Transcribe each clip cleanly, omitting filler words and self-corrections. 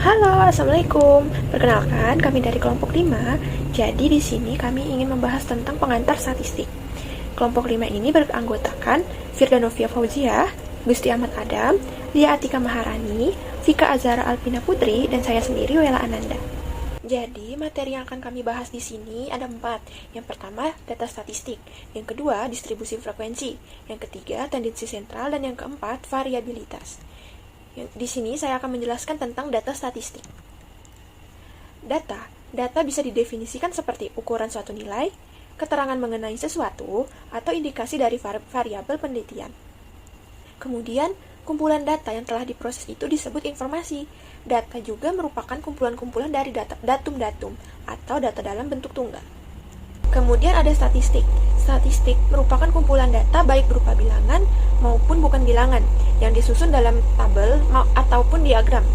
Halo, Assalamualaikum. Perkenalkan, kami dari kelompok 5. Jadi di sini kami ingin membahas tentang pengantar statistik. Kelompok 5 ini beranggotakan Firdanovia Fauziah, Gusti Ahmad Adam, Lia Atika Maharani, Vika Azhara Alpina Putri, dan saya sendiri Wela Ananda. Jadi, materi yang akan kami bahas di sini ada 4. Yang pertama, data statistik. Yang kedua, distribusi frekuensi. Yang ketiga, tendensi sentral. Dan yang keempat, variabilitas. Di sini saya akan menjelaskan tentang data statistik. Data bisa didefinisikan seperti ukuran suatu nilai, keterangan mengenai sesuatu, atau indikasi dari variabel penelitian. Kemudian, kumpulan data yang telah diproses itu disebut informasi. Data juga merupakan kumpulan-kumpulan dari datum-datum atau data dalam bentuk tunggal. Kemudian ada statistik. Statistik merupakan kumpulan data baik berupa bilangan maupun bukan bilangan yang disusun dalam tabel ataupun diagram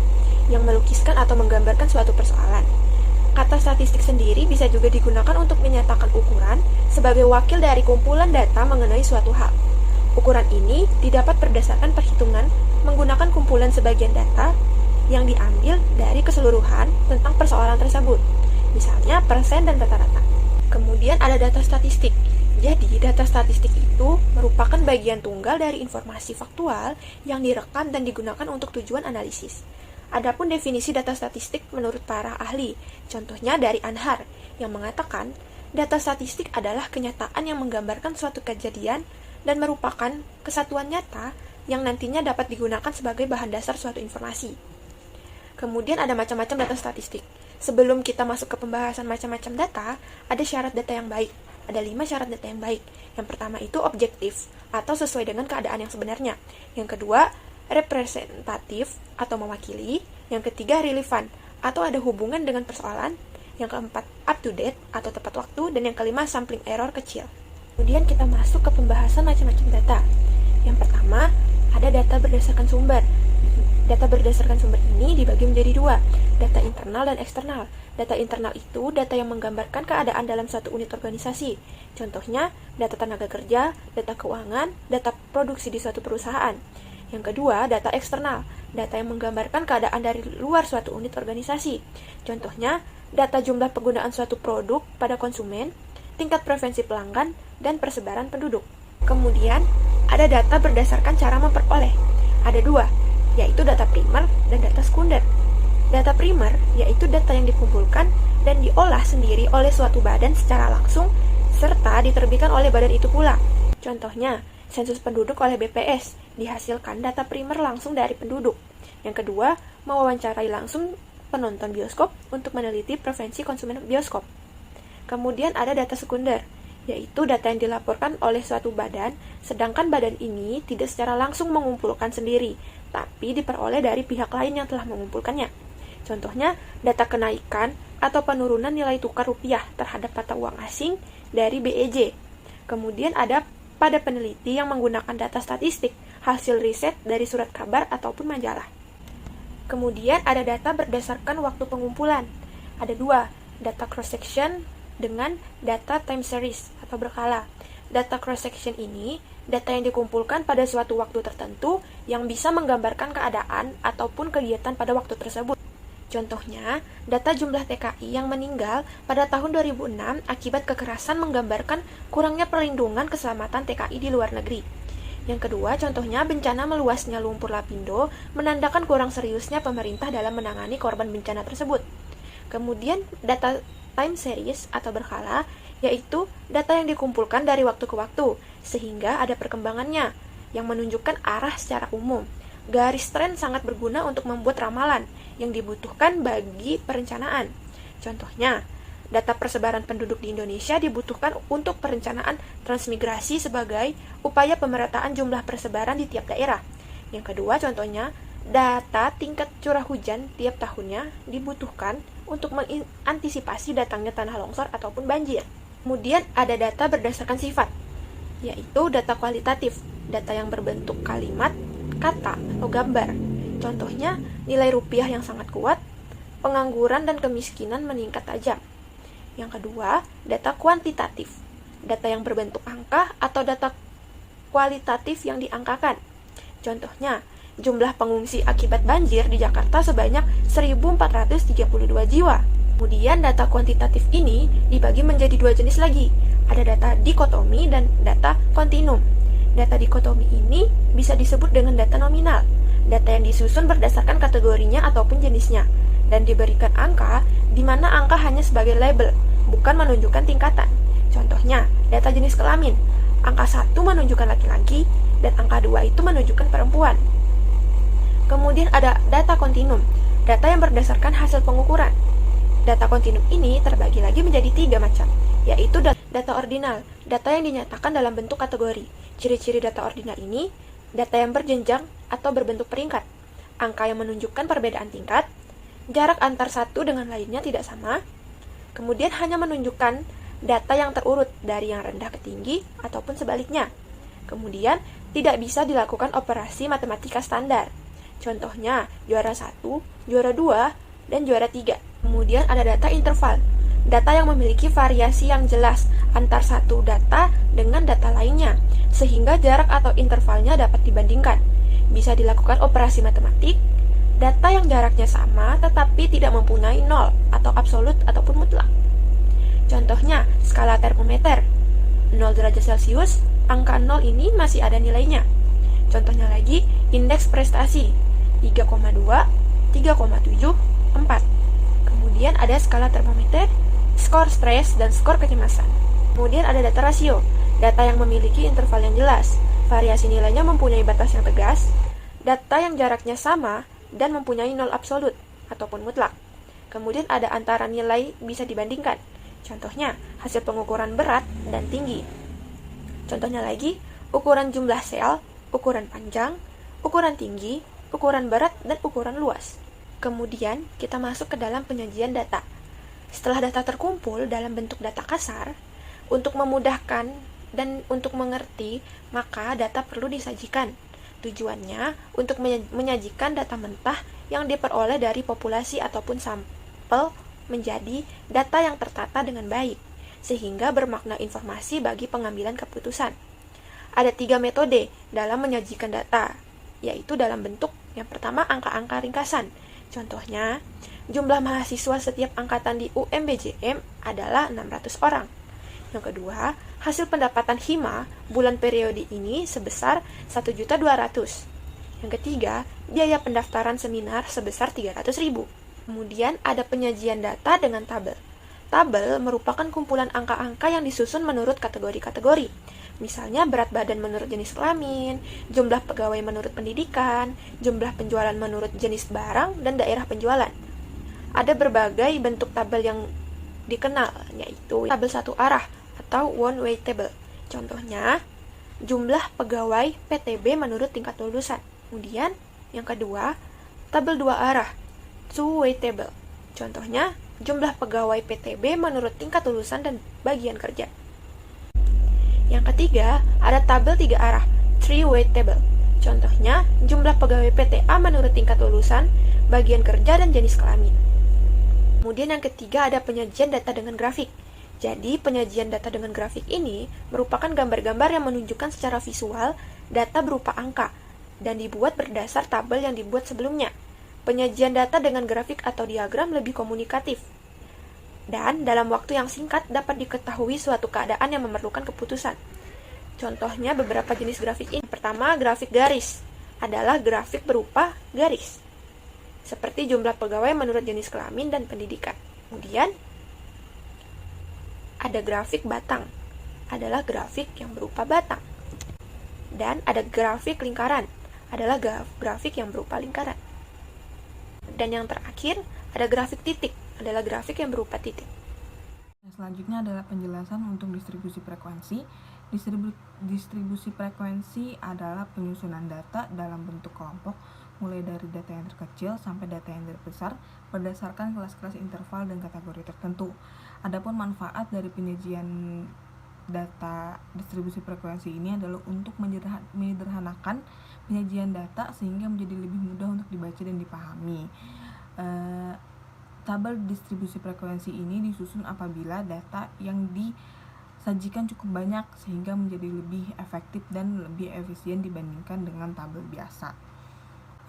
yang melukiskan atau menggambarkan suatu persoalan. Kata statistik sendiri bisa juga digunakan untuk menyatakan ukuran sebagai wakil dari kumpulan data mengenai suatu hal. Ukuran ini didapat berdasarkan perhitungan menggunakan kumpulan sebagian data yang diambil dari keseluruhan tentang persoalan tersebut, misalnya persen dan rata-rata. Kemudian ada data statistik. Jadi, data statistik itu merupakan bagian tunggal dari informasi faktual yang direkam dan digunakan untuk tujuan analisis. Adapun definisi data statistik menurut para ahli, contohnya dari Anhar, yang mengatakan, data statistik adalah kenyataan yang menggambarkan suatu kejadian dan merupakan kesatuan nyata yang nantinya dapat digunakan sebagai bahan dasar suatu informasi. Kemudian ada macam-macam data statistik. Sebelum kita masuk ke pembahasan macam-macam data, ada syarat data yang baik. Ada 5 syarat data yang baik. Yang pertama itu objektif, atau sesuai dengan keadaan yang sebenarnya. Yang kedua, representatif, atau mewakili. Yang ketiga, relevan, atau ada hubungan dengan persoalan. Yang keempat, up to date, atau tepat waktu. Dan yang kelima, sampling error kecil. Kemudian kita masuk ke pembahasan macam-macam data. Yang pertama, ada data berdasarkan sumber. Data berdasarkan sumber ini dibagi menjadi 2, data internal dan eksternal. Data internal itu data yang menggambarkan keadaan dalam suatu unit organisasi. Contohnya, data tenaga kerja, data keuangan, data produksi di suatu perusahaan. Yang kedua, data eksternal, data yang menggambarkan keadaan dari luar suatu unit organisasi. Contohnya, data jumlah penggunaan suatu produk pada konsumen, tingkat preferensi pelanggan, dan persebaran penduduk. Kemudian, ada data berdasarkan cara memperoleh. Ada 2, yaitu data primer dan data sekunder. Data primer yaitu data yang dikumpulkan dan diolah sendiri oleh suatu badan secara langsung serta diterbitkan oleh badan itu pula. Contohnya, sensus penduduk oleh BPS dihasilkan data primer langsung dari penduduk. Yang kedua, mewawancarai langsung penonton bioskop untuk meneliti preferensi konsumen bioskop. Kemudian ada data sekunder, yaitu data yang dilaporkan oleh suatu badan, sedangkan badan ini tidak secara langsung mengumpulkan sendiri, tapi diperoleh dari pihak lain yang telah mengumpulkannya. Contohnya, data kenaikan atau penurunan nilai tukar rupiah terhadap mata uang asing dari BEJ. Kemudian ada pada peneliti yang menggunakan data statistik, hasil riset dari surat kabar ataupun majalah. Kemudian ada data berdasarkan waktu pengumpulan. Ada 2, data cross-section dengan data time series atau berkala. Data cross-section ini data yang dikumpulkan pada suatu waktu tertentu yang bisa menggambarkan keadaan ataupun kegiatan pada waktu tersebut. Contohnya, data jumlah TKI yang meninggal pada tahun 2006 akibat kekerasan menggambarkan kurangnya perlindungan keselamatan TKI di luar negeri. Yang kedua, contohnya bencana meluasnya lumpur lapindo menandakan kurang seriusnya pemerintah dalam menangani korban bencana tersebut. Kemudian, data time series atau berkala yaitu data yang dikumpulkan dari waktu ke waktu, sehingga ada perkembangannya, yang menunjukkan arah secara umum. Garis tren sangat berguna untuk membuat ramalan, yang dibutuhkan bagi perencanaan. Contohnya, data persebaran penduduk di Indonesia dibutuhkan untuk perencanaan transmigrasi sebagai upaya pemerataan jumlah persebaran di tiap daerah. Yang kedua, contohnya, data tingkat curah hujan tiap tahunnya dibutuhkan untuk mengantisipasi datangnya tanah longsor ataupun banjir. Kemudian ada data berdasarkan sifat, yaitu data kualitatif, data yang berbentuk kalimat, kata, atau gambar. Contohnya, nilai rupiah yang sangat kuat, pengangguran dan kemiskinan meningkat tajam. Yang kedua, data kuantitatif, data yang berbentuk angka atau data kualitatif yang diangkakan. Contohnya, jumlah pengungsi akibat banjir di Jakarta sebanyak 1.432 jiwa. Kemudian data kuantitatif ini dibagi menjadi dua jenis lagi. Ada data dikotomi dan data kontinum. Data dikotomi ini bisa disebut dengan data nominal. Data yang disusun berdasarkan kategorinya ataupun jenisnya, dan diberikan angka di mana angka hanya sebagai label, bukan menunjukkan tingkatan. Contohnya, data jenis kelamin. Angka 1 menunjukkan laki-laki, dan angka 2 itu menunjukkan perempuan. Kemudian ada data kontinum, data yang berdasarkan hasil pengukuran. Data kontinum ini terbagi lagi menjadi 3 macam, yaitu data ordinal, data yang dinyatakan dalam bentuk kategori. Ciri-ciri data ordinal ini, data yang berjenjang atau berbentuk peringkat, angka yang menunjukkan perbedaan tingkat, jarak antar satu dengan lainnya tidak sama, kemudian hanya menunjukkan data yang terurut dari yang rendah ke tinggi ataupun sebaliknya. Kemudian tidak bisa dilakukan operasi matematika standar. Contohnya juara 1, juara 2, dan juara 3. Kemudian ada data interval, data yang memiliki variasi yang jelas antar satu data dengan data lainnya, sehingga jarak atau intervalnya dapat dibandingkan. Bisa dilakukan operasi matematik. Data yang jaraknya sama tetapi tidak mempunyai nol atau absolut ataupun mutlak. Contohnya, skala termometer. 0 derajat Celcius, angka 0 ini masih ada nilainya. Contohnya lagi, indeks prestasi. 3,2, 3,7, 4. Kemudian ada skala termometer, skor stres, dan skor kecemasan. Kemudian ada data rasio, data yang memiliki interval yang jelas, variasi nilainya mempunyai batas yang tegas, data yang jaraknya sama, dan mempunyai nol absolut ataupun mutlak. Kemudian ada antara nilai bisa dibandingkan. Contohnya, hasil pengukuran berat dan tinggi. Contohnya lagi, ukuran jumlah sel, ukuran panjang, ukuran tinggi, ukuran berat, dan ukuran luas. Kemudian, kita masuk ke dalam penyajian data. Setelah data terkumpul dalam bentuk data kasar, untuk memudahkan dan untuk mengerti, maka data perlu disajikan. Tujuannya untuk menyajikan data mentah yang diperoleh dari populasi ataupun sampel menjadi data yang tertata dengan baik, sehingga bermakna informasi bagi pengambilan keputusan. Ada 3 metode dalam menyajikan data, yaitu dalam bentuk yang pertama angka-angka ringkasan. Contohnya, jumlah mahasiswa setiap angkatan di UMBJM adalah 600 orang. Yang kedua, hasil pendapatan Hima bulan periode ini sebesar 1.200.000. Yang ketiga, biaya pendaftaran seminar sebesar 300.000. Kemudian ada penyajian data dengan tabel. Tabel merupakan kumpulan angka-angka yang disusun menurut kategori-kategori. Misalnya berat badan menurut jenis kelamin, jumlah pegawai menurut pendidikan, jumlah penjualan menurut jenis barang, dan daerah penjualan. Ada berbagai bentuk tabel yang dikenal, yaitu tabel satu arah atau one way table. Contohnya, jumlah pegawai PTB menurut tingkat lulusan. Kemudian, yang kedua, tabel dua arah, two way table. Contohnya, jumlah pegawai PTB menurut tingkat lulusan dan bagian kerja. Yang ketiga, ada tabel 3 arah, three-way table. Contohnya, jumlah pegawai PTA menurut tingkat lulusan, bagian kerja, dan jenis kelamin. Kemudian yang ketiga, ada penyajian data dengan grafik. Jadi, penyajian data dengan grafik ini merupakan gambar-gambar yang menunjukkan secara visual data berupa angka, dan dibuat berdasar tabel yang dibuat sebelumnya. Penyajian data dengan grafik atau diagram lebih komunikatif, dan dalam waktu yang singkat dapat diketahui suatu keadaan yang memerlukan keputusan. Contohnya beberapa jenis grafik ini. Pertama, grafik garis adalah grafik berupa garis, seperti jumlah pegawai menurut jenis kelamin dan pendidikan. Kemudian, ada grafik batang, adalah grafik yang berupa batang. Dan ada grafik lingkaran, adalah grafik yang berupa lingkaran. Dan yang terakhir, ada grafik titik, adalah grafik yang berupa titik. Selanjutnya adalah penjelasan untuk distribusi frekuensi. Distribusi frekuensi adalah penyusunan data dalam bentuk kelompok, mulai dari data yang terkecil sampai data yang terbesar berdasarkan kelas-kelas interval dan kategori tertentu. Adapun manfaat dari penyajian data distribusi frekuensi ini adalah untuk menyederhanakan penyajian data sehingga menjadi lebih mudah untuk dibaca dan dipahami. Tabel distribusi frekuensi ini disusun apabila data yang disajikan cukup banyak sehingga menjadi lebih efektif dan lebih efisien dibandingkan dengan tabel biasa.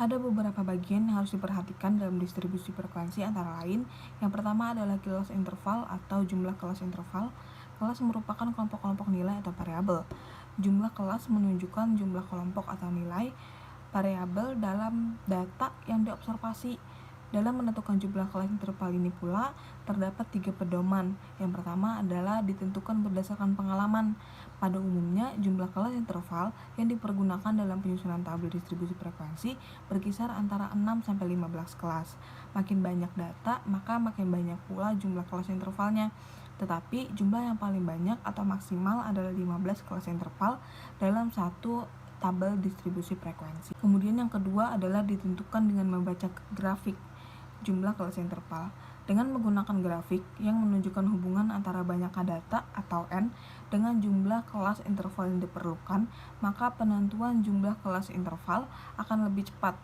Ada beberapa bagian yang harus diperhatikan dalam distribusi frekuensi, antara lain yang pertama adalah kelas interval atau jumlah kelas interval. Kelas merupakan kelompok-kelompok nilai atau variabel. Jumlah kelas menunjukkan jumlah kelompok atau nilai variabel dalam data yang diobservasi. Dalam menentukan jumlah kelas interval ini pula terdapat 3 pedoman. Yang pertama adalah ditentukan berdasarkan pengalaman. Pada umumnya, jumlah kelas interval yang dipergunakan dalam penyusunan tabel distribusi frekuensi berkisar antara 6-15 kelas. Makin banyak data, maka makin banyak pula jumlah kelas intervalnya. Tetapi jumlah yang paling banyak atau maksimal adalah 15 kelas interval dalam satu tabel distribusi frekuensi. Kemudian yang kedua adalah ditentukan dengan membaca grafik jumlah kelas interval. Dengan menggunakan grafik yang menunjukkan hubungan antara banyaknya data atau N dengan jumlah kelas interval yang diperlukan, maka penentuan jumlah kelas interval akan lebih cepat,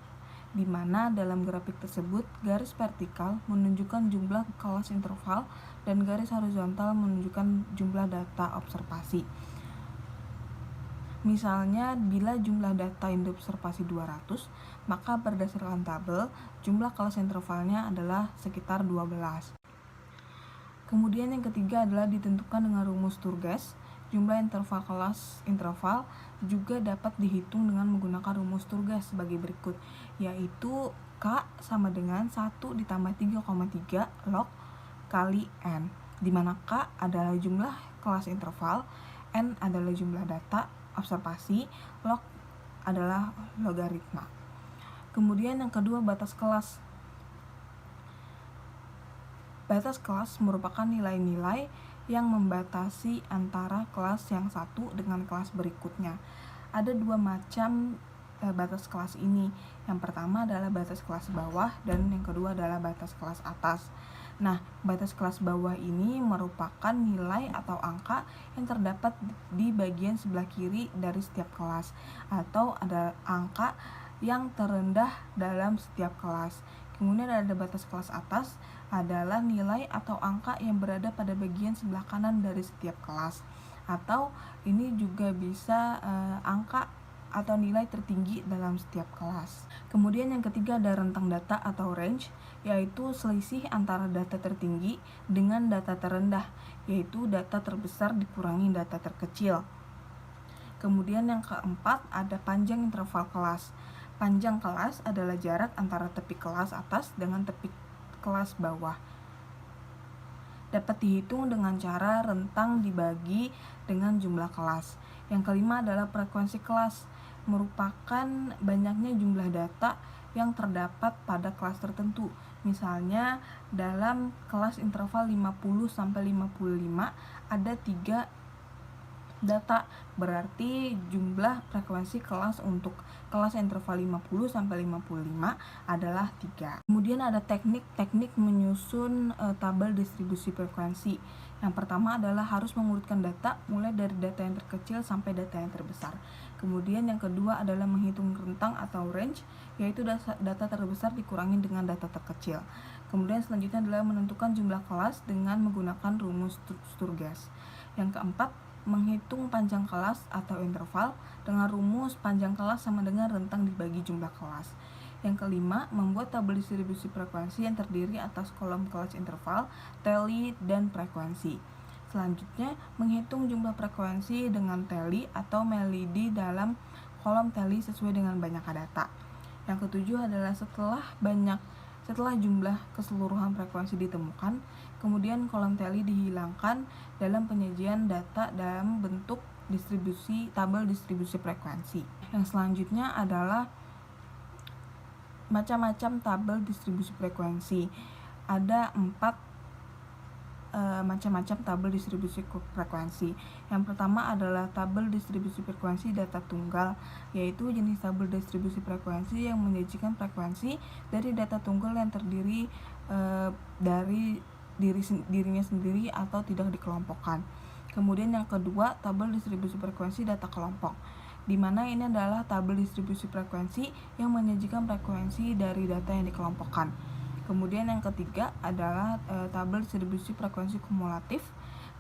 di mana dalam grafik tersebut garis vertikal menunjukkan jumlah kelas interval dan garis horizontal menunjukkan jumlah data observasi. Misalnya, bila jumlah data yang diobservasi 200, maka berdasarkan tabel, jumlah kelas intervalnya adalah sekitar 12. Kemudian yang ketiga adalah ditentukan dengan rumus Sturges. Jumlah interval kelas interval juga dapat dihitung dengan menggunakan rumus Sturges sebagai berikut, yaitu K sama dengan 1 ditambah 3,3 log kali N, di mana K adalah jumlah kelas interval, N adalah jumlah data observasi, log adalah logaritma. Kemudian yang kedua, batas kelas. Batas kelas merupakan nilai-nilai yang membatasi antara kelas yang satu dengan kelas berikutnya. Ada 2 macam batas kelas ini. Yang pertama adalah batas kelas bawah dan yang kedua adalah batas kelas atas. Nah, batas kelas bawah ini merupakan nilai atau angka yang terdapat di bagian sebelah kiri dari setiap kelas, atau ada angka yang terendah dalam setiap kelas. Kemudian ada batas kelas atas, adalah nilai atau angka yang berada pada bagian sebelah kanan dari setiap kelas, atau ini juga bisa angka atau nilai tertinggi dalam setiap kelas. Kemudian yang ketiga ada rentang data atau range, yaitu selisih antara data tertinggi dengan data terendah, yaitu data terbesar dikurangi data terkecil. Kemudian yang keempat ada panjang interval kelas. Panjang kelas adalah jarak antara tepi kelas atas dengan tepi kelas bawah. Dapat dihitung dengan cara rentang dibagi dengan jumlah kelas. Yang kelima adalah frekuensi kelas, merupakan banyaknya jumlah data yang terdapat pada kelas tertentu. Misalnya dalam kelas interval 50-55 ada 3 data, berarti jumlah frekuensi kelas untuk kelas interval 50-55 adalah 3. Kemudian ada teknik menyusun tabel distribusi frekuensi. Yang pertama adalah harus mengurutkan data mulai dari data yang terkecil sampai data yang terbesar. Kemudian yang kedua adalah menghitung rentang atau range, yaitu data terbesar dikurangi dengan data terkecil. Kemudian selanjutnya adalah menentukan jumlah kelas dengan menggunakan rumus Sturges. Yang keempat, menghitung panjang kelas atau interval dengan rumus panjang kelas sama dengan rentang dibagi jumlah kelas. Yang kelima, membuat tabel distribusi frekuensi yang terdiri atas kolom kelas interval, tally, dan frekuensi. Selanjutnya, menghitung jumlah frekuensi dengan tally atau melodi dalam kolom tally sesuai dengan banyaknya data. Yang ketujuh adalah setelah jumlah keseluruhan frekuensi ditemukan, kemudian kolom tally dihilangkan dalam penyajian data dalam bentuk tabel distribusi frekuensi. Yang selanjutnya adalah macam-macam tabel distribusi frekuensi. Ada 4 macam-macam tabel distribusi frekuensi. Yang pertama adalah tabel distribusi frekuensi data tunggal, yaitu jenis tabel distribusi frekuensi yang menyajikan frekuensi dari data tunggal yang terdiri dari dirinya sendiri atau tidak dikelompokkan. Kemudian yang kedua, tabel distribusi frekuensi data kelompok, di mana ini adalah tabel distribusi frekuensi yang menyajikan frekuensi dari data yang dikelompokkan. Kemudian yang ketiga adalah tabel distribusi frekuensi kumulatif,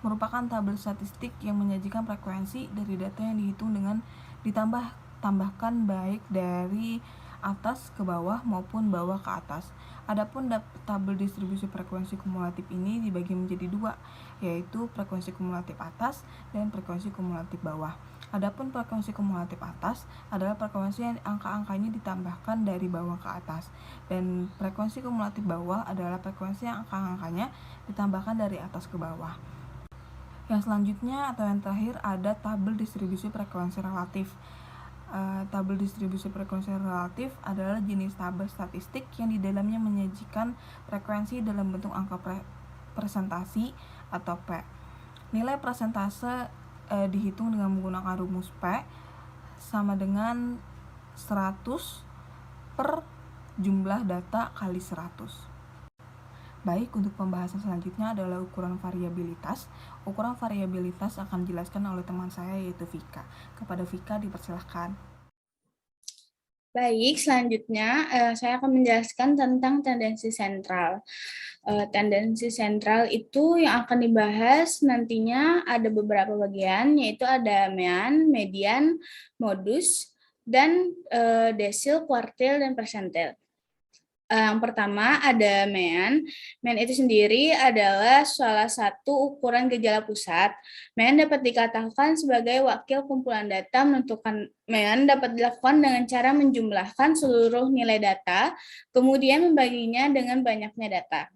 merupakan tabel statistik yang menyajikan frekuensi dari data yang dihitung dengan ditambahkan baik dari atas ke bawah maupun bawah ke atas. Adapun tabel distribusi frekuensi kumulatif ini dibagi menjadi dua, yaitu frekuensi kumulatif atas dan frekuensi kumulatif bawah. Adapun frekuensi kumulatif atas adalah frekuensi yang angka-angkanya ditambahkan dari bawah ke atas, dan frekuensi kumulatif bawah adalah frekuensi yang angka-angkanya ditambahkan dari atas ke bawah. Yang selanjutnya atau yang terakhir ada tabel distribusi frekuensi relatif. Tabel distribusi frekuensi relatif adalah jenis tabel statistik yang di dalamnya menyajikan frekuensi dalam bentuk angka presentasi atau P. Nilai presentase dihitung dengan menggunakan rumus P sama dengan 100 per jumlah data kali 100. Baik, untuk pembahasan selanjutnya adalah ukuran variabilitas. Ukuran variabilitas akan dijelaskan oleh teman saya, yaitu Vika. Kepada Vika dipersilahkan. Baik, selanjutnya saya akan menjelaskan tentang tendensi sentral. Tendensi sentral itu yang akan dibahas nantinya ada beberapa bagian, yaitu ada mean, median, modus, dan desil, kuartil, dan persentil. Yang pertama ada mean. Mean itu sendiri adalah salah satu ukuran gejala pusat. Mean dapat dikatakan sebagai wakil kumpulan data. Menentukan mean dapat dilakukan dengan cara menjumlahkan seluruh nilai data, kemudian membaginya dengan banyaknya data.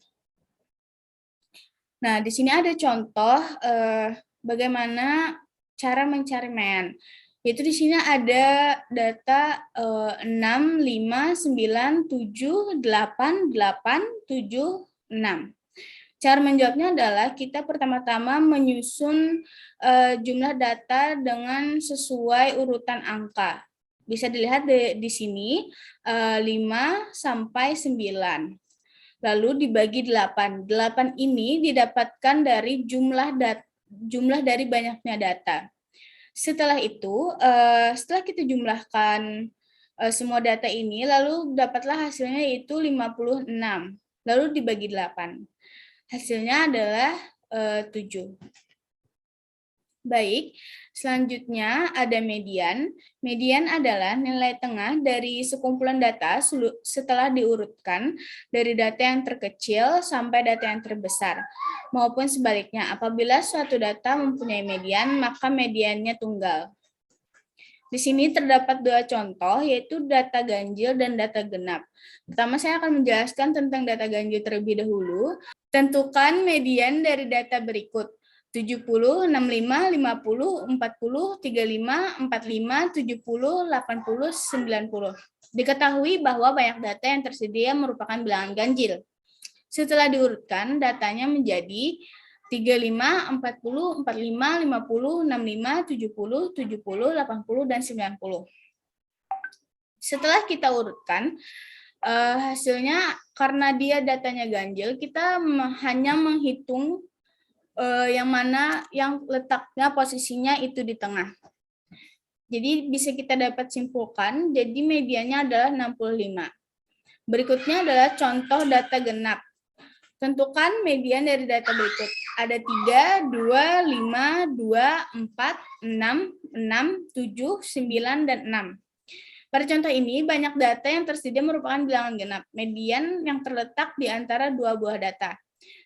Nah, di sini ada contoh bagaimana cara mencari mean. Yaitu di sini ada data 6, 5, 9, 7, 8, 8, 7, 6. Cara menjawabnya adalah kita pertama-tama menyusun jumlah data dengan sesuai urutan angka. Bisa dilihat di sini 5 sampai 9. Lalu dibagi 8. 8 ini didapatkan dari jumlah dari banyaknya data. Setelah itu, setelah kita jumlahkan semua data ini, lalu dapatlah hasilnya yaitu 56. Lalu dibagi 8. Hasilnya adalah 7. Baik, selanjutnya ada median. Median adalah nilai tengah dari sekumpulan data setelah diurutkan dari data yang terkecil sampai data yang terbesar. Maupun sebaliknya, apabila suatu data mempunyai median, maka mediannya tunggal. Di sini terdapat dua contoh, yaitu data ganjil dan data genap. Pertama, saya akan menjelaskan tentang data ganjil terlebih dahulu. Tentukan median dari data berikut. 70, 65, 50, 40, 35, 45, 70, 80, 90. Diketahui bahwa banyak data yang tersedia merupakan bilangan ganjil. Setelah diurutkan, datanya menjadi 35, 40, 45, 50, 65, 70, 70, 80, dan 90. Setelah kita urutkan, hasilnya karena dia datanya ganjil, kita hanya menghitung yang mana yang letaknya posisinya itu di tengah. Jadi bisa kita dapat simpulkan, jadi medianya adalah 65. Berikutnya adalah contoh data genap. Tentukan median dari data berikut. Ada 3, 2, 5, 2, 4, 6, 6, 7, 9, dan 6. Pada contoh ini, banyak data yang tersedia merupakan bilangan genap. Median yang terletak di antara dua buah data.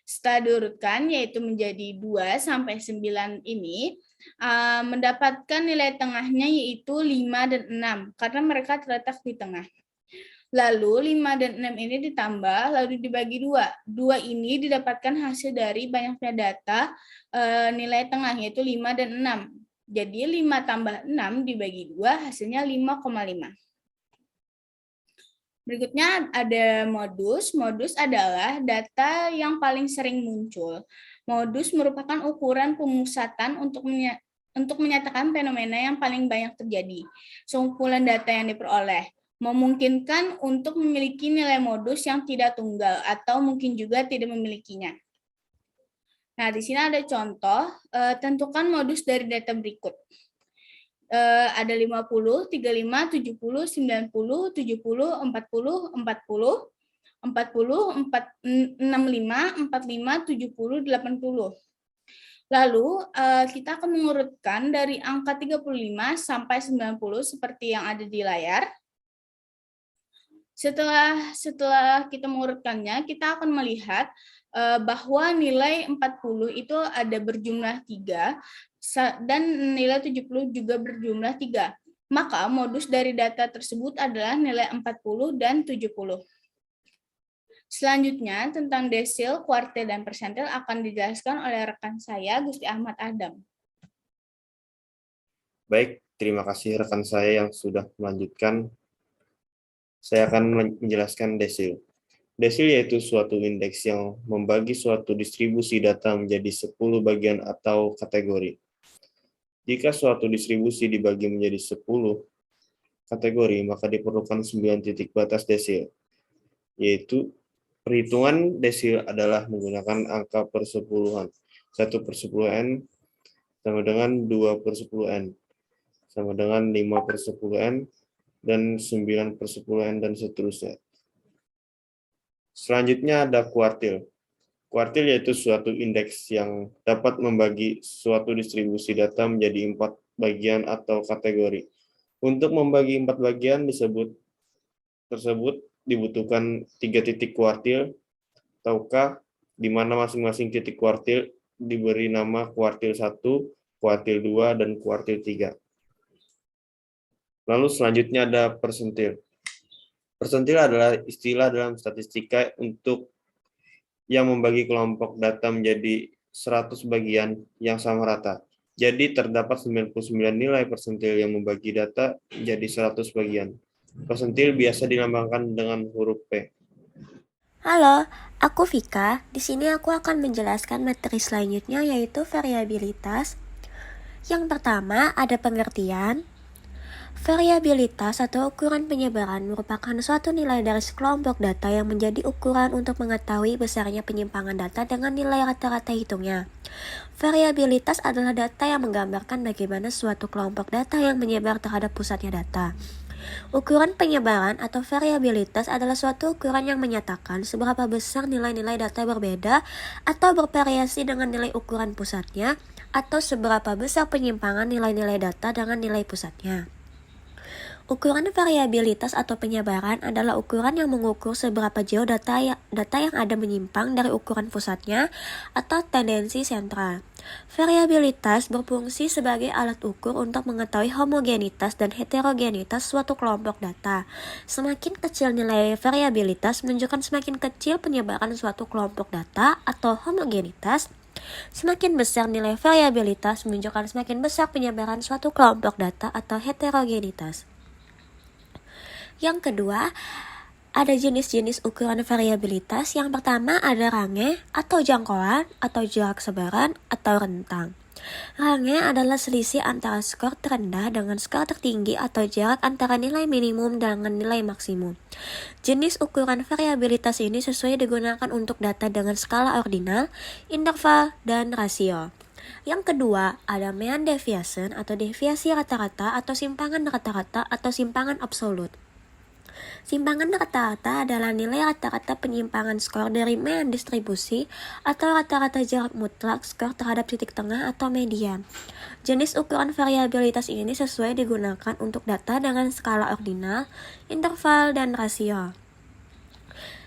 Setelah diurutkan, yaitu menjadi 2 sampai 9 ini, mendapatkan nilai tengahnya yaitu 5 dan 6, karena mereka terletak di tengah. Lalu 5 dan 6 ini ditambah, lalu dibagi 2. 2 ini didapatkan hasil dari banyaknya data nilai tengah, yaitu 5 dan 6. Jadi 5 tambah 6 dibagi 2, hasilnya 5,5. Berikutnya ada modus. Modus adalah data yang paling sering muncul. Modus merupakan ukuran pemusatan untuk menyatakan fenomena yang paling banyak terjadi. Sekumpulan data yang diperoleh memungkinkan untuk memiliki nilai modus yang tidak tunggal atau mungkin juga tidak memilikinya. Nah, di sini ada contoh, tentukan modus dari data berikut. Ada 50, 35, 70, 90, 70, 40, 40, 40, 65, 45, 70, 80. Lalu kita akan mengurutkan dari angka 35 sampai 90 seperti yang ada di layar. Setelah kita mengurutkannya, kita akan melihat bahwa nilai 40 itu ada berjumlah 3 dan nilai 70 juga berjumlah 3. Maka modus dari data tersebut adalah nilai 40 dan 70. Selanjutnya, tentang desil, kuartil, dan persentil akan dijelaskan oleh rekan saya, Gusti Ahmad Adam. Baik, terima kasih rekan saya yang sudah melanjutkan. Saya akan menjelaskan desil. Desil yaitu suatu indeks yang membagi suatu distribusi data menjadi 10 bagian atau kategori. Jika suatu distribusi dibagi menjadi 10 kategori, maka diperlukan 9 titik batas desil, yaitu perhitungan desil adalah menggunakan angka persepuluhan. 1/10n sama dengan 2/10n, sama dengan 5/10n, dan 9/10n, dan seterusnya. Selanjutnya ada kuartil. Kuartil yaitu suatu indeks yang dapat membagi suatu distribusi data menjadi 4 bagian atau kategori. Untuk membagi 4 bagian tersebut dibutuhkan 3 titik kuartil, ataukah di mana masing-masing titik kuartil diberi nama kuartil 1, kuartil 2, dan kuartil 3. Lalu selanjutnya ada persentil. Persentil adalah istilah dalam statistika untuk yang membagi kelompok data menjadi 100 bagian yang sama rata. Jadi terdapat 99 nilai persentil yang membagi data menjadi 100 bagian. Persentil biasa dilambangkan dengan huruf P. Halo, aku Vika. Di sini aku akan menjelaskan materi selanjutnya yaitu variabilitas. Yang pertama ada pengertian. Variabilitas atau ukuran penyebaran merupakan suatu nilai dari sekelompok data yang menjadi ukuran untuk mengetahui besarnya penyimpangan data dengan nilai rata-rata hitungnya. Variabilitas adalah data yang menggambarkan bagaimana suatu kelompok data yang menyebar terhadap pusatnya data. Ukuran penyebaran atau variabilitas adalah suatu ukuran yang menyatakan seberapa besar nilai-nilai data berbeda atau bervariasi dengan nilai ukuran pusatnya, atau seberapa besar penyimpangan nilai-nilai data dengan nilai pusatnya. Ukuran variabilitas atau penyebaran adalah ukuran yang mengukur seberapa jauh data yang ada menyimpang dari ukuran pusatnya atau tendensi sentral. Variabilitas berfungsi sebagai alat ukur untuk mengetahui homogenitas dan heterogenitas suatu kelompok data. Semakin kecil nilai variabilitas menunjukkan semakin kecil penyebaran suatu kelompok data atau homogenitas. Semakin besar nilai variabilitas menunjukkan semakin besar penyebaran suatu kelompok data atau heterogenitas. Yang kedua, ada jenis-jenis ukuran variabilitas. Yang pertama ada range atau jangkauan atau jarak sebaran atau rentang. Range adalah selisih antara skor terendah dengan skor tertinggi atau jarak antara nilai minimum dengan nilai maksimum. Jenis ukuran variabilitas ini sesuai digunakan untuk data dengan skala ordinal, interval, dan rasio. Yang kedua, ada mean deviation atau deviasi rata-rata atau simpangan rata-rata atau simpangan absolut. Simpangan rata-rata adalah nilai rata-rata penyimpangan skor dari mean distribusi atau rata-rata jarak mutlak skor terhadap titik tengah atau median. Jenis ukuran variabilitas ini sesuai digunakan untuk data dengan skala ordinal, interval, dan rasio.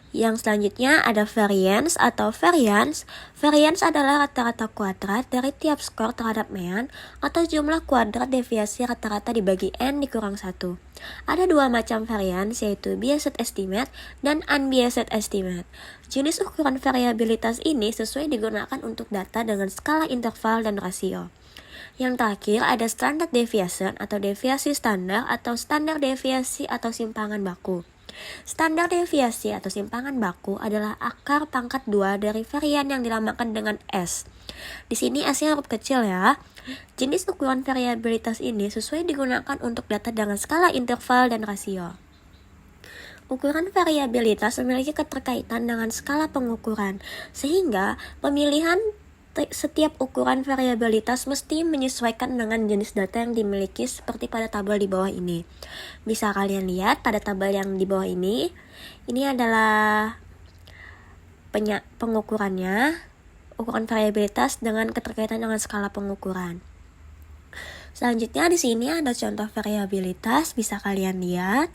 Yang selanjutnya ada variance atau variance. Variance adalah rata-rata kuadrat dari tiap skor terhadap mean atau jumlah kuadrat deviasi rata-rata dibagi n dikurang 1. Ada dua macam variance yaitu biased estimate dan unbiased estimate. Jenis ukuran variabilitas ini sesuai digunakan untuk data dengan skala interval dan rasio. Yang terakhir ada standard deviation atau deviasi standar atau standar deviasi atau simpangan baku. Standar deviasi atau simpangan baku adalah akar pangkat 2 dari varian yang dilambangkan dengan S. Di sini S-nya huruf kecil ya. Jenis ukuran variabilitas ini sesuai digunakan untuk data dengan skala interval dan rasio. Ukuran variabilitas memiliki keterkaitan dengan skala pengukuran, sehingga pemilihan setiap ukuran variabilitas mesti menyesuaikan dengan jenis data yang dimiliki seperti pada tabel di bawah ini. Bisa kalian lihat pada tabel yang di bawah ini adalah pengukurannya, ukuran variabilitas dengan keterkaitan dengan skala pengukuran. Selanjutnya di sini ada contoh variabilitas, bisa kalian lihat.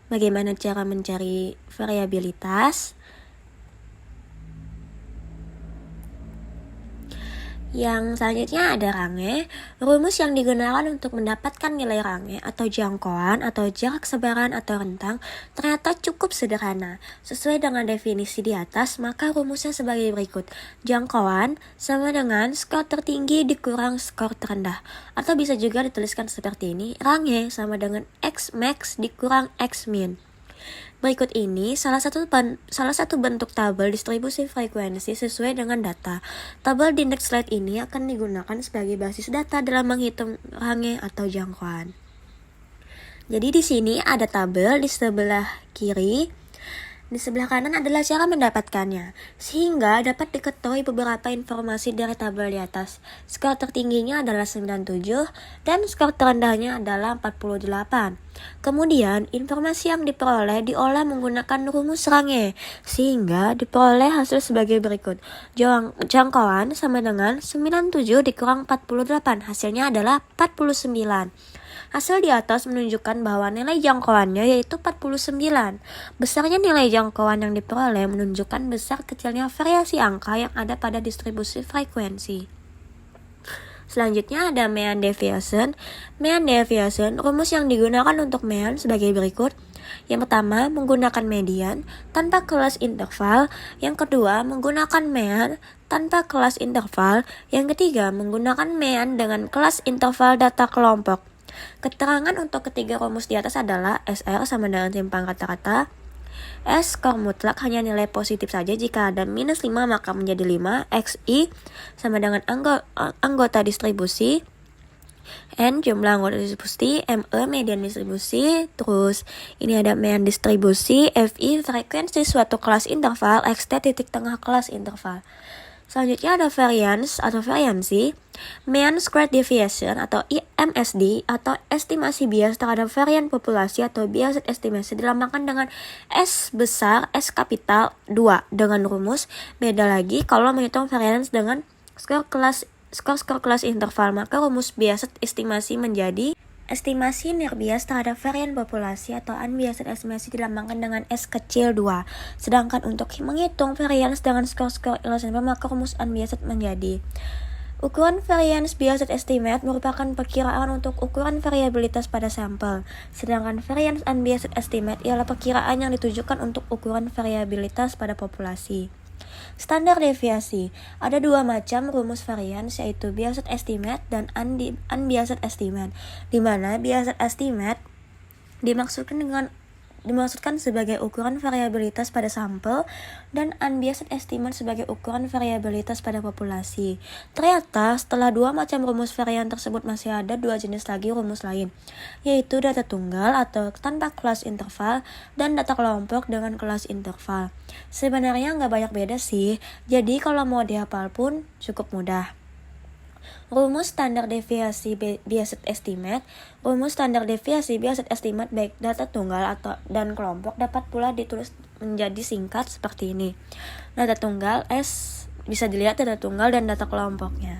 bagaimana cara mencari variabilitas. Yang selanjutnya ada range. Rumus yang digunakan untuk mendapatkan nilai range atau jangkauan atau jarak sebaran atau rentang ternyata cukup sederhana. Sesuai dengan definisi di atas, maka rumusnya sebagai berikut. Jangkauan sama dengan skor tertinggi dikurang skor terendah. Atau bisa juga dituliskan seperti ini, range sama dengan X max dikurang X min. Berikut ini salah satu bentuk tabel distribusi frekuensi sesuai dengan data. Tabel di next slide ini akan digunakan sebagai basis data dalam menghitung range atau jangkauan. Jadi di sini ada tabel di sebelah kiri. Di sebelah kanan adalah cara mendapatkannya, sehingga dapat diketahui beberapa informasi dari tabel di atas. Skor tertingginya adalah 97 dan skor terendahnya adalah 48. Kemudian, informasi yang diperoleh diolah menggunakan rumus range, sehingga diperoleh hasil sebagai berikut. Jangkauan sama dengan 97 dikurang 48, hasilnya adalah 49. Hasil di atas menunjukkan bahwa nilai jangkauannya yaitu 49. Besarnya nilai jangkauan yang diperoleh menunjukkan besar kecilnya variasi angka yang ada pada distribusi frekuensi. Selanjutnya ada mean deviation. Mean deviation, rumus yang digunakan untuk mean sebagai berikut. Yang pertama, menggunakan median tanpa kelas interval. Yang kedua, menggunakan mean tanpa kelas interval. Yang ketiga, menggunakan mean dengan kelas interval data kelompok. Keterangan untuk ketiga rumus di atas adalah SR sama dengan timpang rata-rata. S skor mutlak hanya nilai positif saja, jika ada minus 5 maka menjadi 5. XI sama dengan anggota distribusi. N jumlah anggota distribusi. ME median distribusi. Terus ini ada mean distribusi. FI frekuensi suatu kelas interval. XT titik tengah kelas interval. Selanjutnya ada variance atau variansi. Mean Squared Deviation atau MSD atau estimasi bias terhadap varian populasi atau biased estimasi dilambangkan dengan S besar S kapital 2 dengan rumus. Beda lagi kalau menghitung variance dengan skor kelas interval, maka rumus biased estimasi menjadi estimasi near bias terhadap varian populasi atau unbiased estimasi dilambangkan dengan S kecil 2. Sedangkan untuk menghitung variance dengan skor interval, maka rumus unbiased menjadi ukuran variance biased estimate merupakan perkiraan untuk ukuran variabilitas pada sampel. Sedangkan variance unbiased estimate ialah perkiraan yang ditujukan untuk ukuran variabilitas pada populasi. Standar deviasi. Ada dua macam rumus variance, yaitu biased estimate dan unbiased estimate, di mana biased estimate dimaksudkan sebagai ukuran variabilitas pada sampel dan unbiased estimate sebagai ukuran variabilitas pada populasi. Ternyata setelah dua macam rumus varian tersebut masih ada dua jenis lagi rumus lain, yaitu data tunggal atau tanpa kelas interval dan data kelompok dengan kelas interval. Sebenarnya nggak banyak beda sih, jadi kalau mau dihafal pun cukup mudah. Rumus standar deviasi biased estimate. Rumus standar deviasi biased estimate baik data tunggal dan kelompok dapat pula ditulis menjadi singkat seperti ini. Data tunggal S bisa dilihat data tunggal dan data kelompoknya.